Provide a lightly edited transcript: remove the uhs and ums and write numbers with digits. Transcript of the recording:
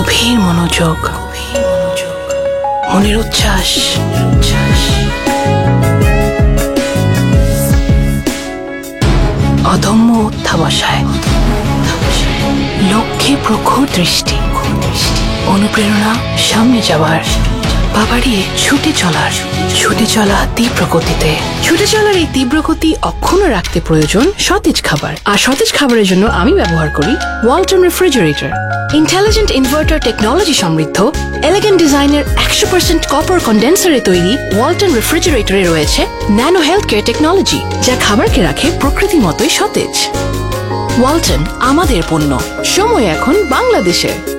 গভীর মনোযোগ, মনের উচ্ছ্বাস, অদম্য অধ্যাবসায়, লক্ষ্যে প্রখর দৃষ্টি, অনুপ্রেরণা সামনে যাওয়ার, পা বাড়িয়ে ছুটে চলা তীব্র গতিতে। ছুটে চলার এই তীব্র গতি অক্ষুণ্ণ রাখতে প্রয়োজন সতেজ খাবার। আর সতেজ খাবারের জন্য আমি ব্যবহার করি Walton refrigerator. Intelligent inverter technology সমৃদ্ধ, এলিগেন্ট ডিজাইনের 100% কপার কন্ডেন্সারে তৈরি ওয়ালটন রেফ্রিজারেটরে রয়েছে ন্যানো হেলথ কেয়ার টেকনোলজি, যা খাবারকে রাখে প্রকৃতির মতোই সতেজ। ওয়ালটন, আমাদের পণ্য। সময় এখন বাংলাদেশে।